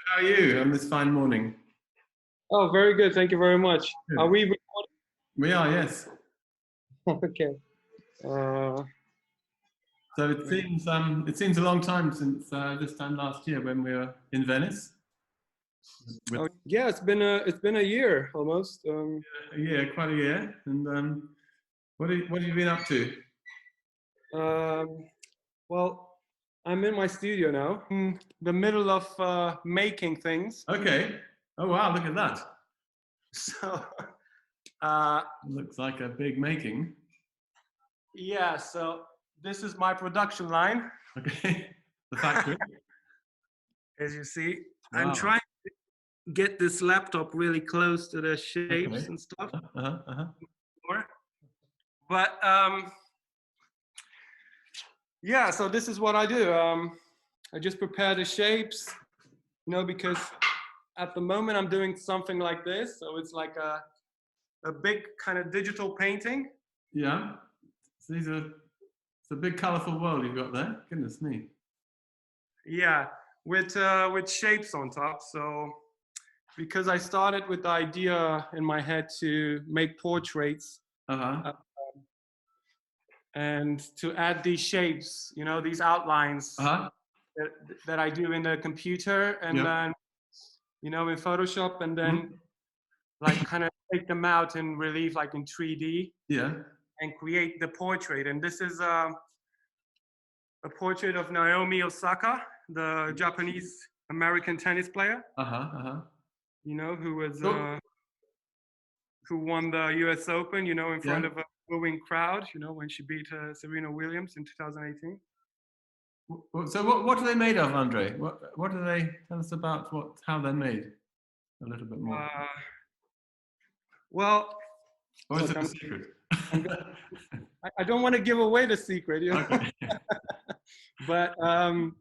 How are you on this fine morning? Oh, very good. Thank you very much. Are Good. we recording? We are, yes. Okay. Uh, So it seems a long time since this time last year when we were in Venice. oh, With yeah, it's been a year almost. a year, quite a year. And what have you been up to? Um, well, I'm in my studio now, in the middle of making things. Okay. Oh wow, look at that. So, uh, Looks like a big making. yeah. So this is my production line, Okay. The factory. as you see. I'm Wow. trying to get this laptop really close to the shapes Okay. and stuff. Uh-huh. But yeah, so this is what I do. I just prepare the shapes, because at the moment I'm doing something like this. So it's like a big kind of digital painting. Yeah. So it's a big colourful world you've got there. Goodness me. Yeah, with shapes on top. So because I started with the idea in my head to make portraits Uh-huh. uh, and to add these shapes, these outlines Uh-huh. that, that I do in the computer and Yeah. then, in Photoshop and then Mhm. like kind of take them out in relief, like in 3D Yeah. and create the portrait. And this is a portrait of Naomi Osaka, the Japanese American tennis player, Uh-huh. Uh-huh. who was Cool. who won the U.S. Open, in front Yeah. of a booing crowd, when she beat Serena Williams in 2018. So what are they made of, Andre? What do they tell us about how they're made a little bit more? Uh, well, Or is look, it a secret? I don't want to give away the secret, Okay. but I'm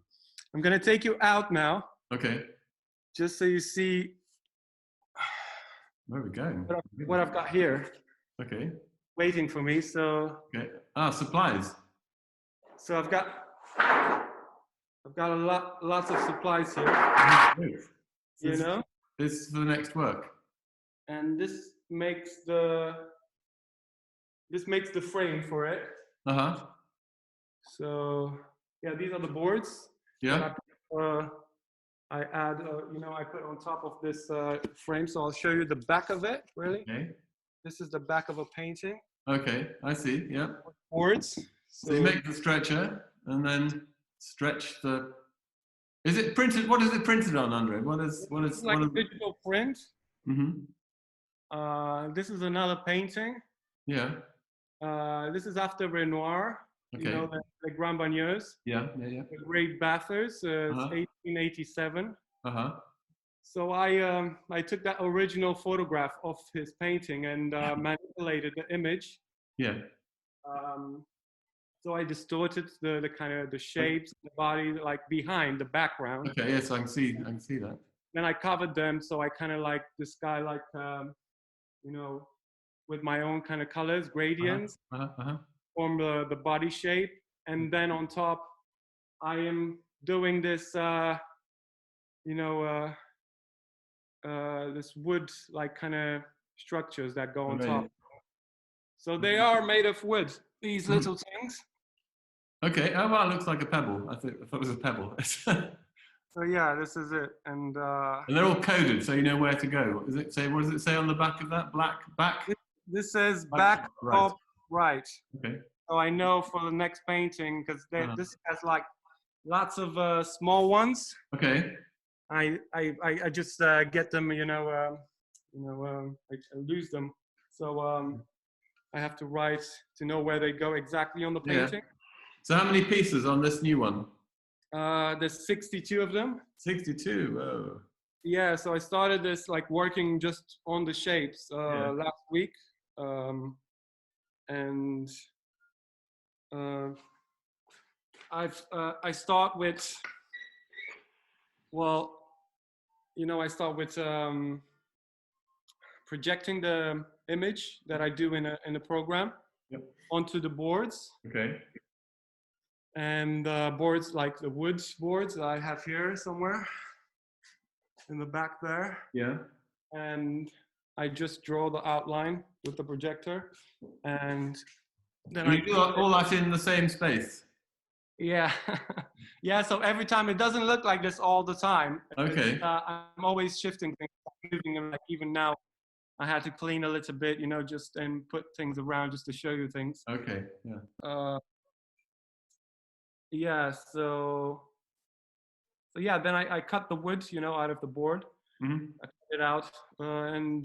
going to take you out now, Okay. just so you see Where are we going? what I've got here Okay. waiting for me. So Okay. Ah, supplies. I've got lots of supplies here, Great. So you know, this is for the next work. and this makes the frame for it. Uh-huh. So yeah, these are the boards that Yeah. I add, I put on top of this frame. So I'll show you the back of it. Really, Okay. this is the back of a painting. Okay. I see. Yeah. Boards. So you make the stretcher and then stretch the. Is it printed? What is it printed on, Andre? This is like a digital print. Mm-hmm. This is another painting. Yeah. This is after Renoir, Okay. the Grand Bagneuses, Yeah. the Great Bathers. It's Uh-huh. 1887. Uh-huh. So I took that original photograph of his painting and manipulated the image. Yeah. Um, so I distorted the kind of the shapes, the body, like behind the background. Okay. Yes, I can see that. Then I covered them, so I kind of like this guy, like with my own kind of colors, gradients, form the body shape, and then on top, I am doing this, this wood like kind of structures that go on top. So they are made of wood. These little things. Okay. Oh well, it looks like a pebble. I thought it was a pebble. So yeah, this is it, and And they're all coded, so you know where to go. What does it say? What does it say on the back of that? Black back. This says back top right. Okay. So I know for the next painting, because this has like lots of small ones. Okay. I just get them, I lose them. So I have to write to know where they go exactly on the painting. Yeah. So how many pieces on this new one? There's 62 of them. 62. Oh. Yeah, so I started this like working just on the shapes last week, and I start with, well, I start with projecting the image that I do in a program onto the boards. Okay. And boards like the wood boards that I have here somewhere. in the back there, Yeah. and I just draw the outline with the projector, and then And I you do all that in the same space? yeah yeah. So every time, it doesn't look like this all the time. Okay. I'm always shifting things, moving them. Like even now, I had to clean a little bit, just and put things around just to show you things. Okay. Yeah. Yeah. So yeah, then I cut the wood, out of the board. Mm-hmm. I cut it out, and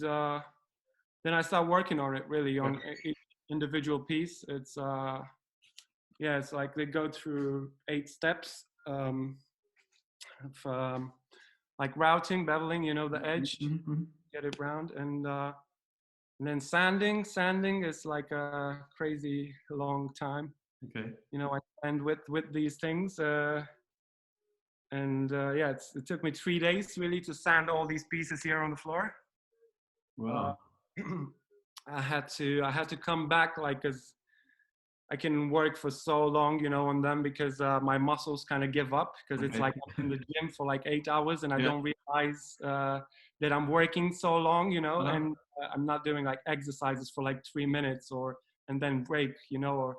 then I start working on it, really, on each individual piece. It's yeah, it's like they go through 8 steps of like routing, beveling, the edge, Mm-hmm. get it round, and then sanding. Sanding is like a crazy long time. Okay. I sand with these things, and yeah, it took me 3 days really to sand all these pieces here on the floor. Wow. I had to come back, like, as I can work for so long, on them, because my muscles kind of give up, because it's like I'm in the gym for like 8 hours, and I don't realize that I'm working so long, and I'm not doing like exercises for like 3 minutes and then break, or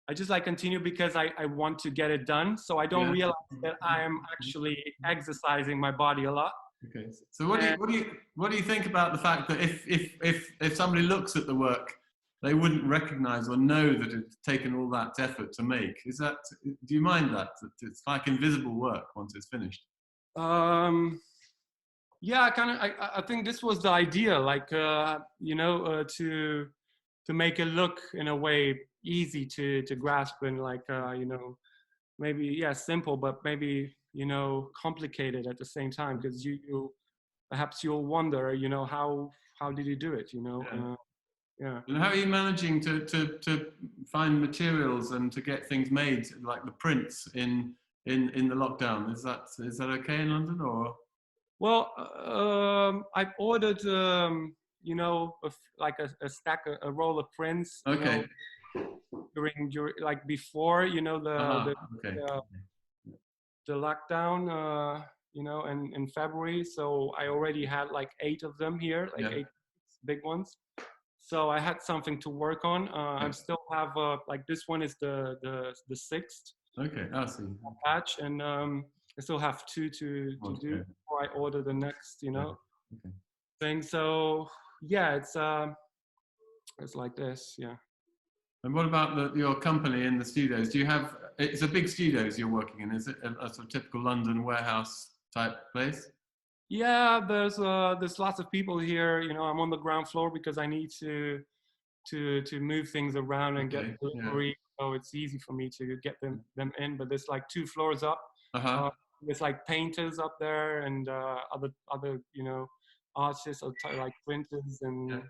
I just like continue because I want to get it done. So I don't realize that I am actually exercising my body a lot. Okay. So what do you think about the fact that if somebody looks at the work, they wouldn't recognize or know that it's taken all that effort to make? Do you mind that it's like invisible work once it's finished? Yeah, I think this was the idea, like, to make it look in a way easy to grasp, and like, maybe, simple, but maybe, complicated at the same time, because perhaps you'll wonder, how did you do it, yeah. And how are you managing to find materials and to get things made, like the prints in the lockdown? Is that okay in London, or? Well, I've ordered, like a stack, a roll of prints, Okay. during like before, Okay. the lockdown, in February. So I already had like 8 of them here, like 8 big ones. So I had something to work on. I still have like, this one is the 6th. Okay, I see. Batch, and I still have 2 to do before I order the next, thing. So yeah, it's like this, yeah. And what about your company in the studios? Do you have? It's a big studios you're working in. Is it a sort of typical London warehouse type place? Yeah, there's lots of people here. I'm on the ground floor because I need to move things around and get delivery. So it's easy for me to get them in. But there's like 2 floors up. There's like painters up there, and other artists, like printers and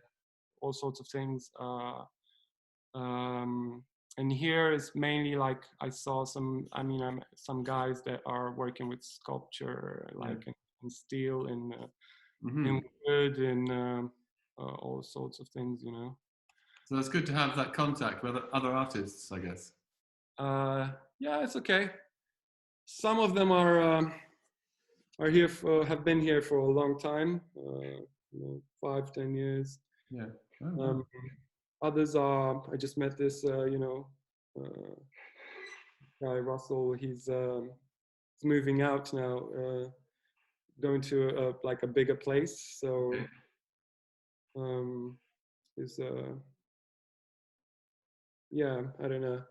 all sorts of things. And here is mainly like, I saw some guys that are working with sculpture, like in steel, in wood, and all sorts of things, So it's good to have that contact with other artists, I guess. Yeah, it's okay. Some of them are here have been here for a long time, 5-10 years. Yeah. Oh, wow. Others are, I just met this, guy, Russell. He's moving out now, going to like a bigger place. So is yeah, I don't know.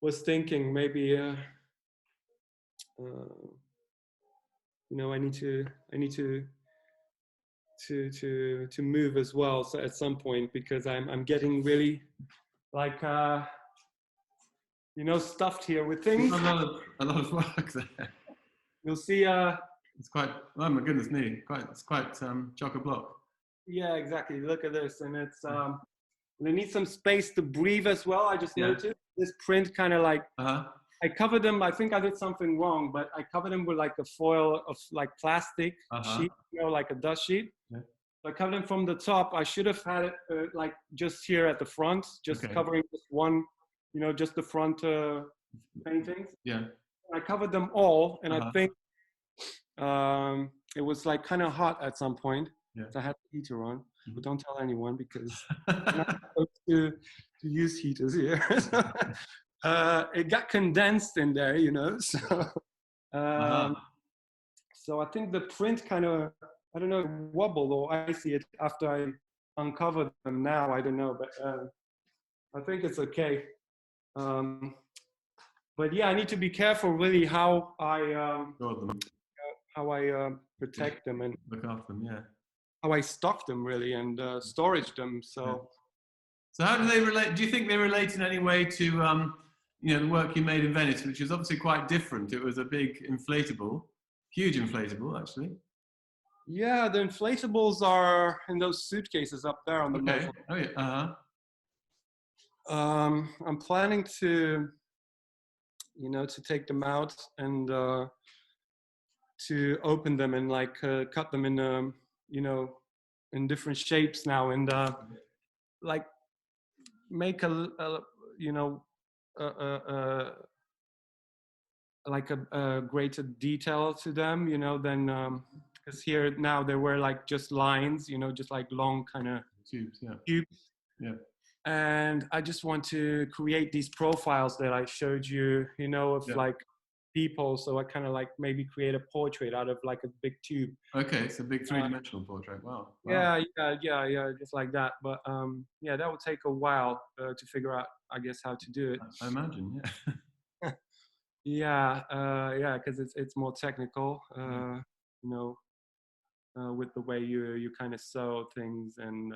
Was thinking maybe I need to move as well, so at some point, because I'm getting really like stuffed here with things. A lot of work there. You'll see. It's quite. Oh my goodness me! It's quite chock-a-block. Yeah, exactly. Look at this, and it's they need some space to breathe as well. I just noticed this print kind of like. I covered them. I think I did something wrong, but I covered them with like a foil of like plastic sheet, like a dust sheet. Yeah. So I covered them from the top. I should have had it like just here at the front, just covering just one, just the front paintings. Yeah. I covered them all, and I think it was like kind of hot at some point. Yeah. So I had the heater on, Mhm. but don't tell anyone because I'm not supposed to use heaters here. It got condensed in there, you know. So, so I think the print kind of, I don't know, wobbled, or I see it after I uncover them now. I don't know, but I think it's okay. But yeah, I need to be careful really how I protect them and look after them. Yeah. how I stock them really and storage them. So. Yeah. So how do they relate? Do you think they relate in any way to you know, the work you made in Venice, which is obviously quite different? It was a big inflatable, huge inflatable, actually. Yeah, the inflatables are in those suitcases up there on the metal. Oh yeah. I'm planning to, you know, to take them out and to open them and like cut them in, you know, in different shapes now and like make a you know, like a greater detail to them, you know, than because here now there were like just lines, you know, just like long kind of Tubes. Yeah. tubes. Yeah. And I just want to create these profiles that I showed you, you know, of like people. So I kind of like maybe create a portrait out of like a big tube. Okay, it's a big three-dimensional portrait. Wow. Yeah, just like that. But yeah, that would take a while to figure out, I guess, how to do it. I imagine. Yeah. Yeah, because it's more technical, you know, with the way you kind of sew things and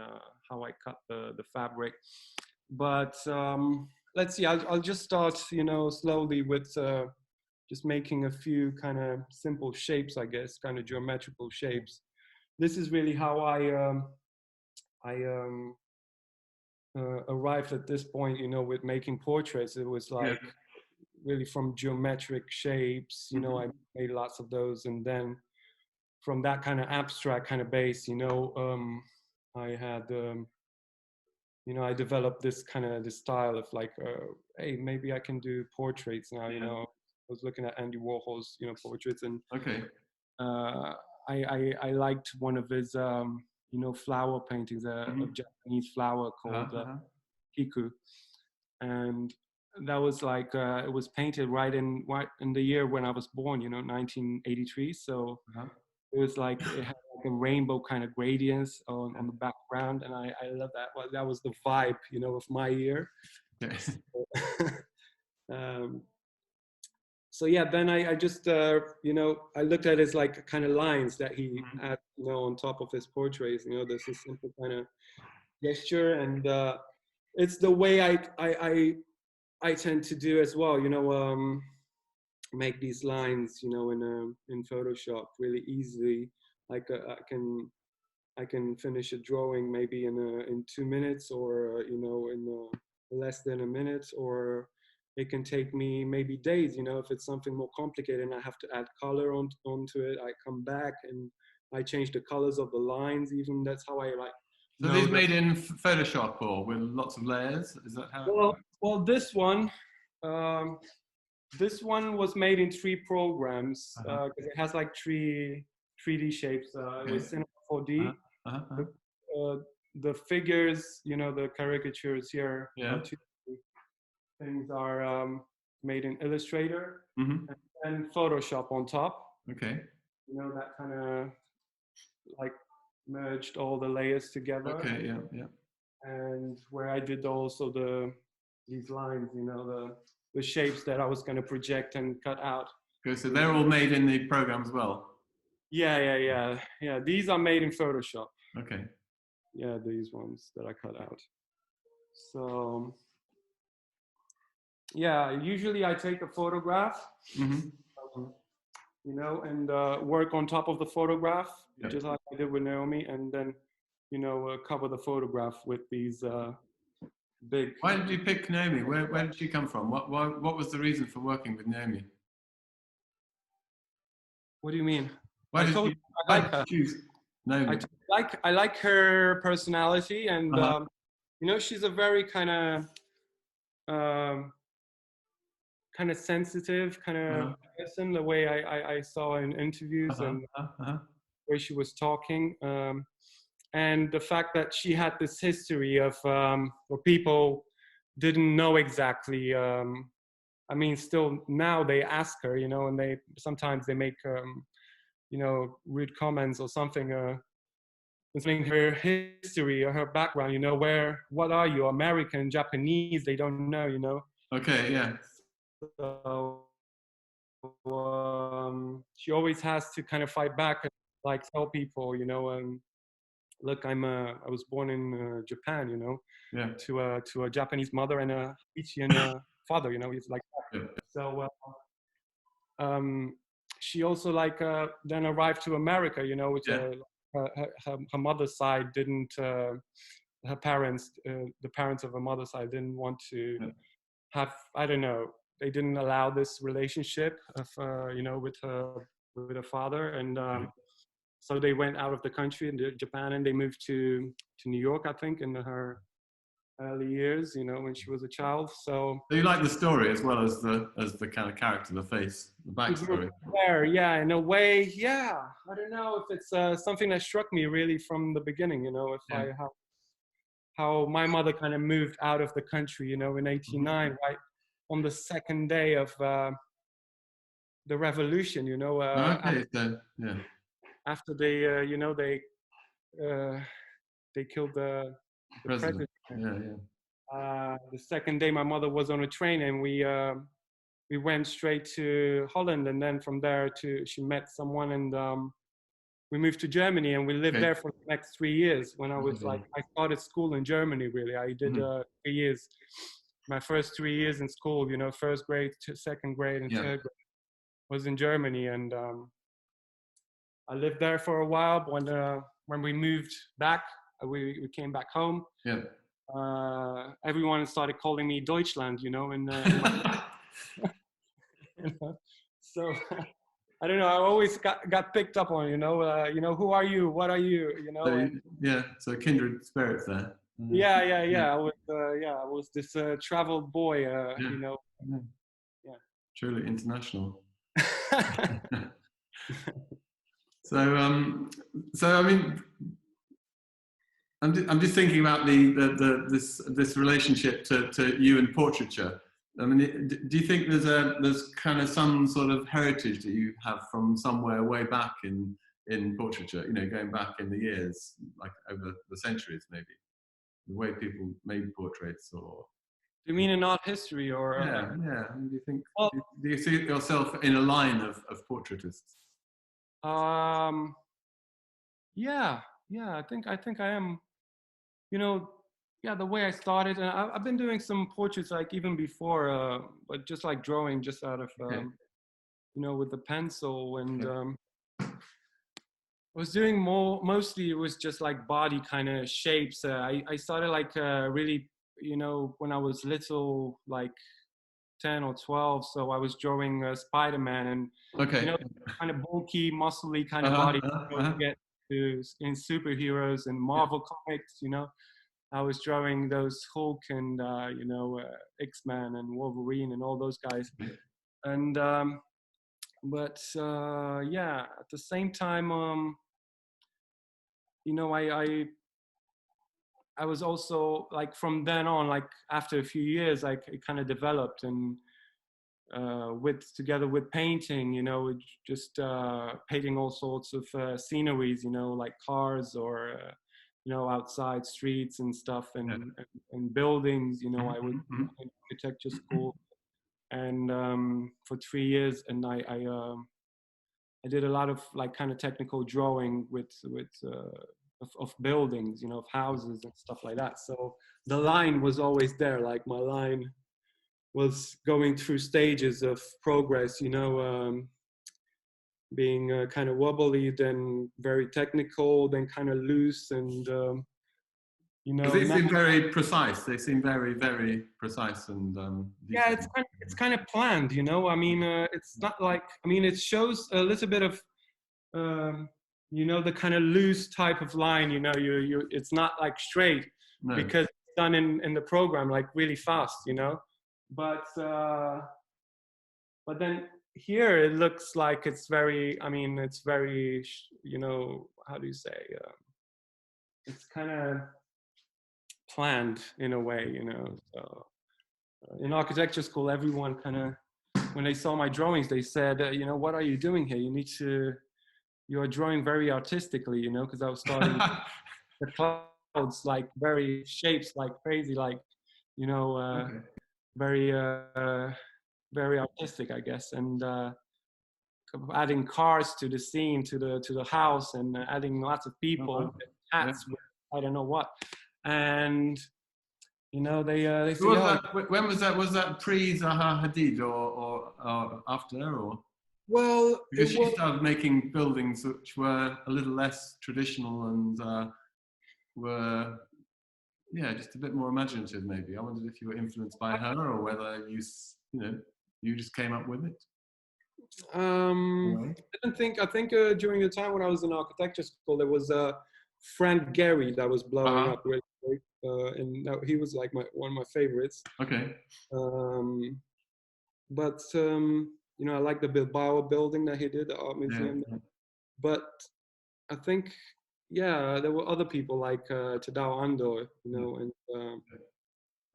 how I cut the fabric. But let's see, I'll just start, you know, slowly with just making a few kind of simple shapes, I guess, kind of geometrical shapes. This is really how I arrived at this point, you know, with making portraits. It was like really from geometric shapes, you know, I made lots of those. And then from that kind of abstract kind of base, you know, I had, you know, I developed this kind of this style of like, hey, maybe I can do portraits now, you know. I was looking at Andy Warhol's, you know, portraits, and I liked one of his, you know, flower paintings, a Japanese flower called Kiku, and that was like it was painted right in the year when I was born, you know, 1983. So it was like it had like a rainbow kind of gradients on the background, and I love that. Well, that was the vibe, you know, of my year. Yes. So yeah, then I just you know, I looked at his like kind of lines that he had, you know, on top of his portraits. You know, there's this simple kind of gesture, and it's the way I tend to do as well. You know, make these lines, you know, in Photoshop really easily. Like I can finish a drawing maybe in 2 minutes, or you know, in less than a minute, or it can take me maybe days. You know, if it's something more complicated and I have to add color onto it, I come back and I change the colors of the lines. Even that's how I like. So these made in Photoshop or with lots of layers? Is that how? Well, this one was made in 3 programs because it has like 3D shapes. It was Cinema 4D. The figures, you know, the caricatures here, 2 things are made in Illustrator and Photoshop on top. Okay. You know, that kind of like merged all the layers together. Okay, yeah. And where I did also these lines, you know, the shapes that I was going to project and cut out. Okay, so they're all made in the program as well? Yeah. These are made in Photoshop. Okay. Yeah, these ones that I cut out. So, yeah, usually I take a photograph, you know, and work on top of the photograph, just like I did with Naomi, and then, you know, cover the photograph with these big. Why did you pick Naomi? Where did she come from? What was the reason for working with Naomi? What do you mean? Why did you choose Naomi? I like her personality, and you know, she's a very kind of sensitive kind of person. The way I saw in interviews, and way she was talking, and the fact that she had this history of where people didn't know exactly. I mean, still now they ask her, you know, and they sometimes they make, you know, rude comments or something. Concerning her history or her background, you know, what are you, American, Japanese? They don't know, you know. Okay, yeah. So she always has to kind of fight back and like tell people, you know, look, I was born in Japan, you know, Yeah. to a Japanese mother and a Haitian father, you know. He's like that. Yeah. So she also like then arrived to America, you know, which her mother's side didn't. Her parents, the parents of her mother's side, didn't want to have. I don't know. They didn't allow this relationship of you know with her father, and so they went out of the country into Japan, and they moved to New York, I think, in her early years, you know, when she was a child. So you like the story as well as the kind of character, the face, the backstory. There, yeah, in a way, yeah. I don't know if it's something that struck me really from the beginning, you know, if how my mother kind of moved out of the country, you know, in '89, right on the second day of the revolution, you know. Okay, so yeah. After they, you know, they killed the president. Yeah. The second day, my mother was on a train, and we went straight to Holland, and then from there she met someone, and we moved to Germany, and we lived there for the next 3 years. When I was like, I started school in Germany, really. I did 3 years. My first 3 years in school, you know, first grade to second grade and third grade was in Germany. And I lived there for a while. But when we moved back, we came back home. Yeah. Everyone started calling me Deutschland, you know, and you know? So I don't know. I always got picked up on, you know, who are you? What are you? You know. So, so kindred spirits there. Yeah. I was this traveled boy, you know. Yeah. Truly international. So I mean, I'm just thinking about this relationship to you and portraiture. I mean, do you think there's kind of some sort of heritage that you have from somewhere way back in portraiture? You know, going back in the years, like over the centuries, maybe the way people made portraits, or. Do you mean in art history, or? Yeah. Do you think? Do you see yourself in a line of portraitists? Yeah. I think I am. You know, yeah, the way I started, and I've been doing some portraits like even before, but just like drawing, just out of you know, with the pencil, and I was doing mostly it was just like body kind of shapes. I started like really, you know, when I was little, like 10 or 12, so I was drawing Spider-Man, and you know, kind of bulky, muscly kind of body to get to in superheroes and Marvel comics, you know. I was drawing those Hulk and you know, X-Men and Wolverine and all those guys, and but yeah, at the same time, you know, I was also like from then on, like after a few years, like it kind of developed, and together with painting, you know, just painting all sorts of sceneries, you know, like cars or you know, outside streets and stuff, and buildings. You know, I was in architecture school, and for 3 years, and I did a lot of like kind of technical drawing of buildings, you know, of houses and stuff like that. So the line was always there. Like my line was going through stages of progress, you know, being kind of wobbly, then very technical, then kind of loose, and you know. They seem very precise. They seem very, very precise, and yeah, it's kind of planned, you know. I mean, it's not like, I mean, it shows a little bit of you know, the kind of loose type of line, you know. It's not like straight, because it's done in the program like really fast, you know. But then here it looks like it's very, I mean, it's very, how do you say, it's kind of planned in a way, so in architecture school, everyone kind of, when they saw my drawings, they said, what are you doing here? You are drawing very artistically, because I was starting the clouds, like very shapes, like crazy, like, Okay. very, very artistic, I guess. And adding cars to the scene, to the house, and adding lots of people Oh, wow. with hats, with I don't know what. And, they So say, oh, when was that? Was that pre Zaha Hadid or after? Or well, because it she was. started making buildings which were a little less traditional and were, yeah, just a bit more imaginative maybe. I wondered if you were influenced by her or whether you just came up with it. Right. I think during the time when I was in architecture school, there was a Frank Gehry that was blowing Uh-huh. up really big, and he was like one of my favorites. Okay. Um, but I like the Bilbao building that he did, the art Yeah. museum. Yeah. But I think, yeah, there were other people like Tadao Andor, Yeah. and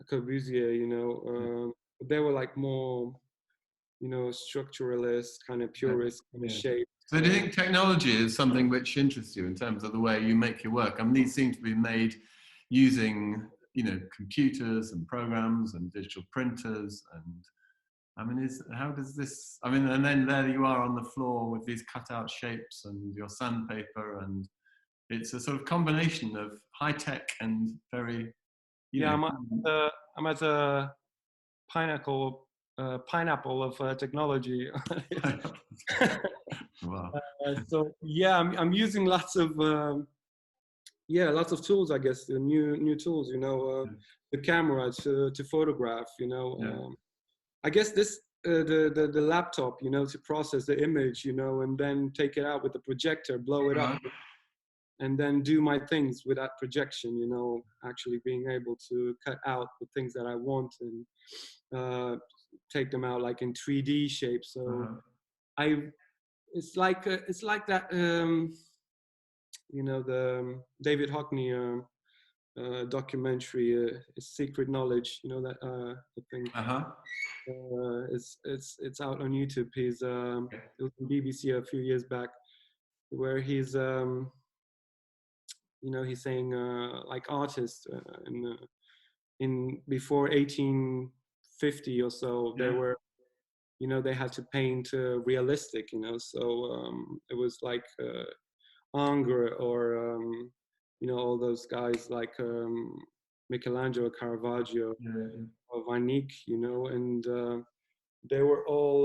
Corbusier, they were like more, structuralist, kind of Yeah. purist kind of Yeah. shape. So do you think technology is something which interests you in terms of the way you make your work? I mean, these seem to be made using, computers and programs and digital printers. And I mean, how does this, I mean, and then there you are on the floor with these cutout shapes and your sandpaper, and it's a sort of combination of high tech and very, Yeah, I'm at a pineapple of technology. wow. So yeah, I'm using lots of tools, I guess, the new tools, the camera to photograph, Yeah. I guess this the laptop, to process the image, and then take it out with the projector, blow it up, Uh-huh. and then do my things with that projection, actually being able to cut out the things that I want and take them out like in 3D shape. So Uh-huh. it's like that, the David Hockney documentary, Secret Knowledge, that I think Uh-huh. it's out on YouTube. It was on BBC a few years back, where he's saying like artists in before 1850 or so, they Yeah. were, they had to paint realistic, so it was like Ingres or all those guys like Michelangelo, Caravaggio, Yeah. Yeah. or Van Eyck, and they were all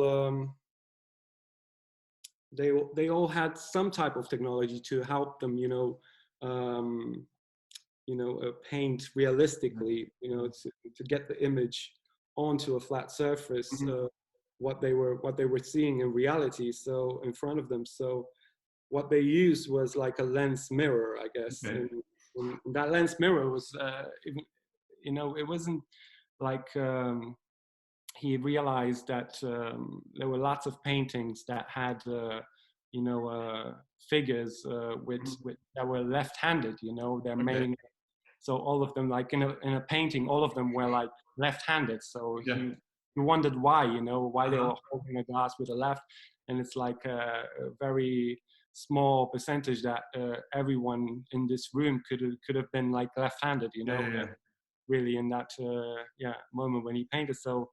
they all had some type of technology to help them, um, paint realistically, to get the image onto a flat surface, Mhm. what they were seeing in reality, so in front of them. So what they used was like a lens mirror, I guess, Okay. and that lens mirror was, it wasn't like he realized that there were lots of paintings that had, figures with that were left-handed. Their Okay. main, so all of them, like in a painting, all of them were like left-handed. So Yeah. he wondered why, why they Uh-huh. were holding a glass with a left, and it's like a very small percentage that everyone in this room could have been like left-handed, Yeah. Yeah. Yeah. really in that moment when he painted. So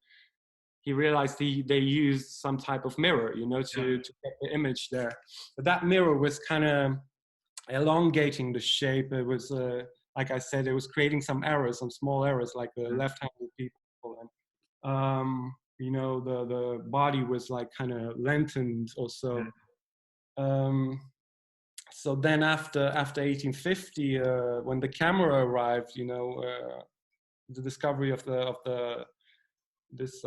he realized they used some type of mirror, Yeah. to get the image there. But that mirror was kind of elongating the shape. It was, like I said, it was creating some errors, some small errors, like the left-handed people. And, the body was like kind of lengthened also. Yeah. So then after 1850, when the camera arrived, the discovery of the this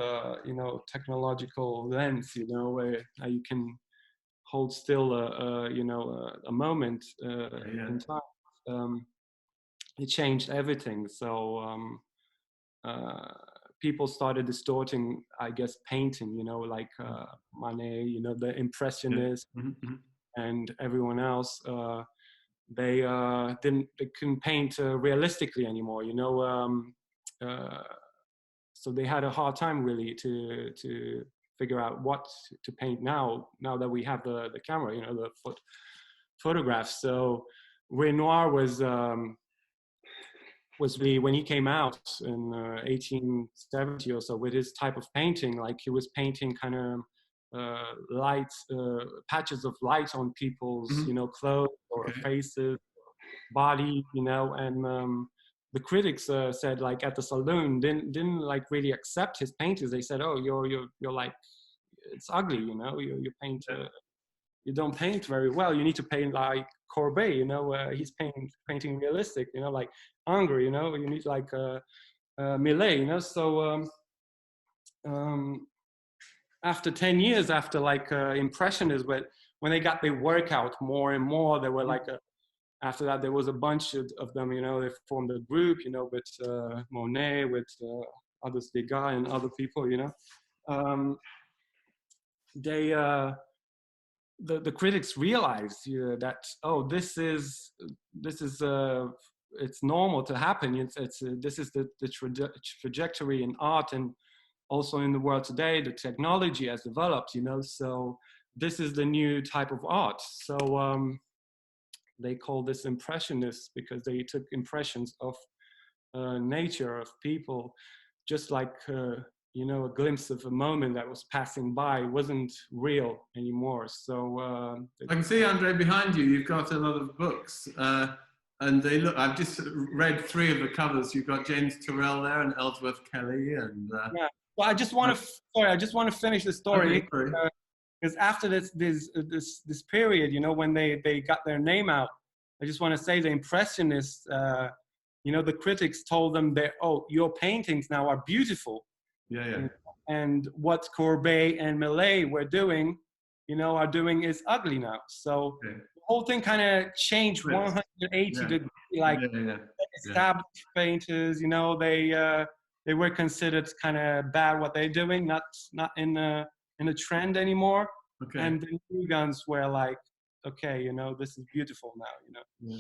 technological lens, where you can hold still a moment Yeah. in time. It changed everything. So people started distorting, I guess, painting, you know, like Manet, you know, the Impressionists, and everyone else. They couldn't paint realistically anymore, you know. So they had a hard time really to figure out what to paint now that we have the camera, you know, the photographs. So Renoir was really, when he came out in 1870 or so with his type of painting, like he was painting kind of light patches of light on people's you know, clothes or faces, body, you know. And the critics said, like, at the saloon, didn't like really accept his paintings. They said, oh, you're like, it's ugly, you know, you paint you don't paint very well. You need to paint like Courbet, you know. He's painting realistic, you know, like Ingres, you know. You need like Millet, you know. So after 10 years, after like Impressionists, when they got their work out more and more, there were like after that there was a bunch of them, you know. They formed a group, you know, with Monet, with others, Degas, and other people, you know. The critics realized that, oh, this is it's normal to happen. This is the trajectory in art, and also in the world today. The technology has developed, you know. So this is the new type of art. So they call this Impressionists because they took impressions of nature, of people, just like you know, a glimpse of a moment that was passing by wasn't real anymore. So I can see, Andrei, behind you, you've got a lot of books, and they look. I've just read 3 of the covers. You've got James Turrell there and Ellsworth Kelly, and yeah. Well, I just want to finish the story, because after this period, you know, when they got their name out, I just want to say the Impressionists, you know, the critics told them that, oh, your paintings now are beautiful. Yeah. And what Courbet and Millet were doing, you know, is ugly now. So the whole thing kind of changed 180 degrees. Like established painters, you know, they were considered kind of bad what they're doing, not in a trend anymore. And the new guns were like, okay, you know, this is beautiful now, you know.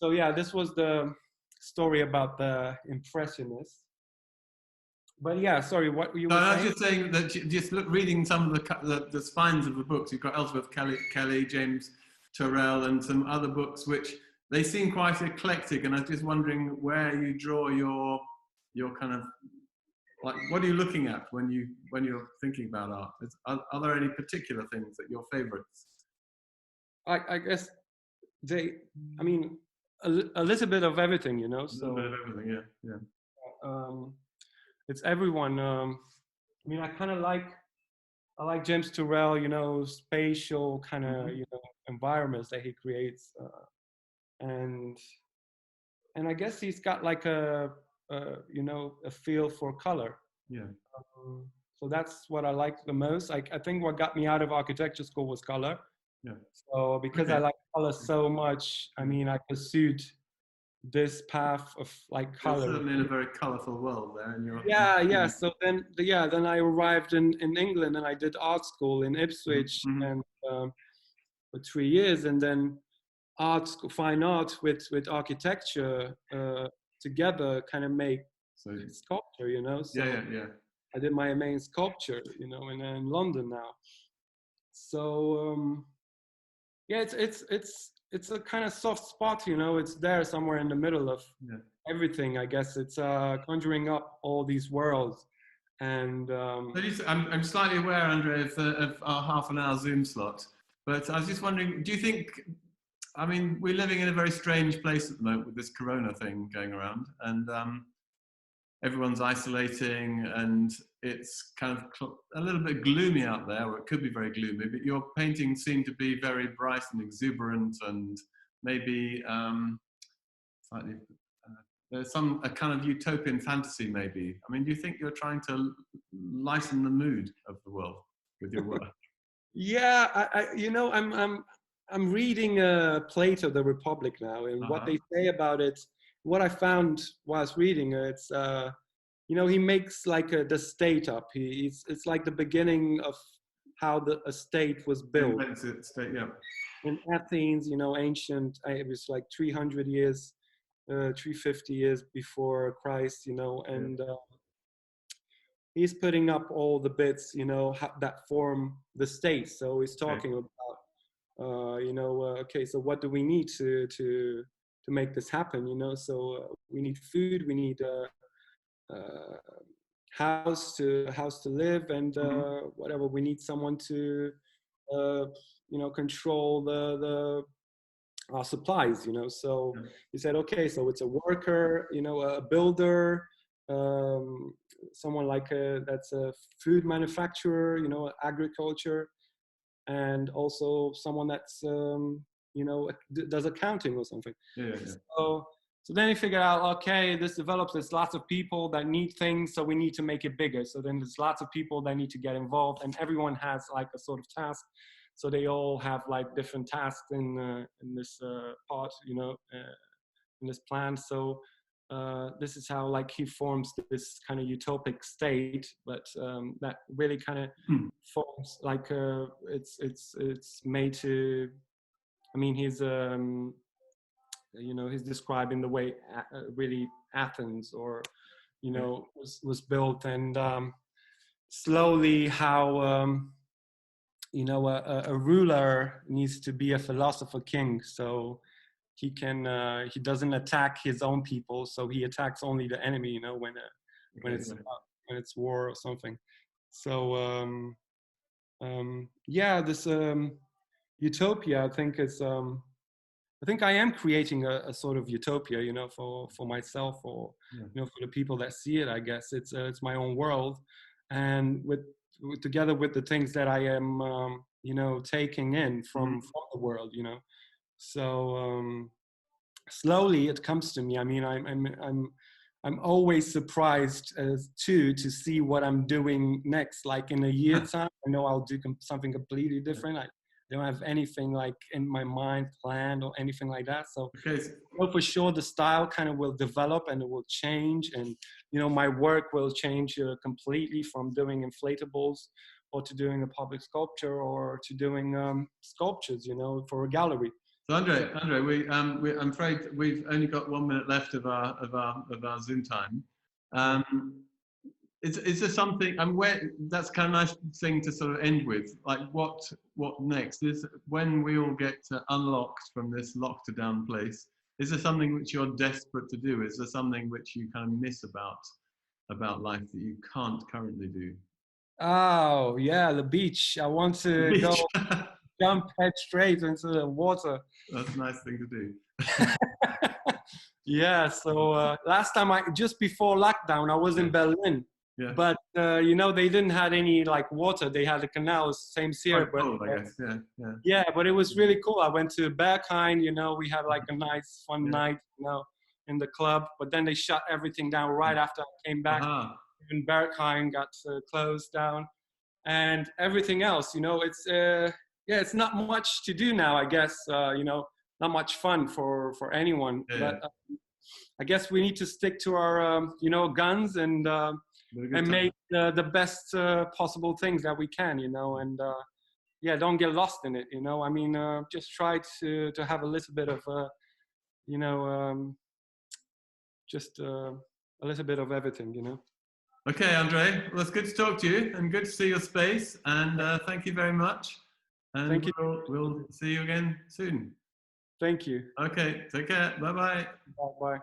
So yeah, this was the story about the Impressionists. But yeah, sorry, what were you saying? I was just saying that, just reading some of the spines of the books, you've got Ellsworth Kelly, James Turrell, and some other books which they seem quite eclectic. And I was just wondering where you draw your kind of, like, what are you looking at when you're thinking about art? Are there any particular things that your favorites? I guess I mean, a little bit of everything, you know. So, a little bit of everything, yeah. It's everyone. I mean, I like James Turrell, you know, spatial kind of you know, environments that he creates, and I guess he's got like a you know, a feel for color. Yeah. So that's what I like the most. I think what got me out of architecture school was color. Yeah. So because I like color so much, I mean, I pursued this path of like color. You're certainly in a very colorful world there. Yeah. So then I arrived in England, and I did art school in Ipswich, and for 3 years, and then fine art with architecture together kind of make sculpture, you know. So yeah. I did my main sculpture, you know, in London now. So yeah, it's a kind of soft spot, you know. It's there somewhere in the middle of everything, I guess. It's conjuring up all these worlds. And I'm slightly aware, Andrei, of our half an hour Zoom slot, but I was just wondering, do you think, I mean, we're living in a very strange place at the moment with this corona thing going around, and everyone's isolating, and it's kind of a little bit gloomy out there, or it could be very gloomy, but your paintings seem to be very bright and exuberant, and maybe slightly, there's a kind of utopian fantasy maybe. I mean, do you think you're trying to lighten the mood of the world with your work? Yeah, I you know, I'm reading Plato, The Republic now, and what they say about it, what I found whilst reading it's you you know, he makes like the state up. It's like the beginning of how a state was built. Yeah. In Athens, you know, ancient, it was like 300 years, 350 years before Christ, you know, and he's putting up all the bits, you know, that form the state. So he's talking about, you know, okay, so what do we need to make this happen, you know? So we need food, we need house to live, and whatever. We need someone to, you know, control our supplies, you know. So he said, okay, so it's a worker, you know, a builder, someone like that's a food manufacturer, you know, agriculture, and also someone that's, you know, does accounting or something. So then he figured out, okay, this develops, there's lots of people that need things, so we need to make it bigger. So then there's lots of people that need to get involved, and everyone has like a sort of task. So they all have like different tasks in this part, you know, in this plan. So this is how like he forms this kind of utopic state, but that really kind of forms like it's made to. I mean, he's you know, he's describing the way really Athens, or you know, was built, and slowly how you know, a ruler needs to be a philosopher king. So he can he doesn't attack his own people, so he attacks only the enemy, you know, when it's war or something. So yeah, this utopia, I think is I think I am creating a sort of utopia, you know, for myself, or you know, for the people that see it. I guess it's my own world, and together with the things that I am, you know, taking in from the world, you know. So slowly it comes to me. I mean, I'm always surprised to see what I'm doing next. Like in a year's time, I know I'll do something completely different. I don't have anything like in my mind planned or anything like that. So I know for sure the style kind of will develop and it will change, and you know, my work will change completely from doing inflatables or to doing a public sculpture or to doing sculptures, you know, for a gallery. So Andrei, I'm afraid we've only got 1 minute left of our Zoom time. Is there something, and where, that's kind of nice thing to sort of end with, like what next is when we all get unlocked from this locked down place? Is there something which you're desperate to do? Is there something which you kind of miss about life that you can't currently do? Oh yeah, the beach. I want to go jump head straight into the water. That's a nice thing to do. Yeah. So last time, just before lockdown, I was in Berlin. Yeah. But you know, they didn't have any like water. They had the canals, same here. But cold, I guess. Yeah, but it was really cool. I went to Berghain. You know, we had like a nice, fun night, you know, in the club. But then they shut everything down right after I came back. Even Berghain got closed down, and everything else. You know, it's it's not much to do now. I guess you know, not much fun for anyone. But I guess we need to stick to our you know, guns and make the best possible things that we can, you know, and yeah, don't get lost in it, you know. I mean, just try to have a little bit of you know, just a little bit of everything, you know. Okay, Andrei, well, it's good to talk to you and good to see your space, and thank you very much, and thank you. We'll see you again soon. Thank you. Okay, take care. Bye-bye. Bye-bye.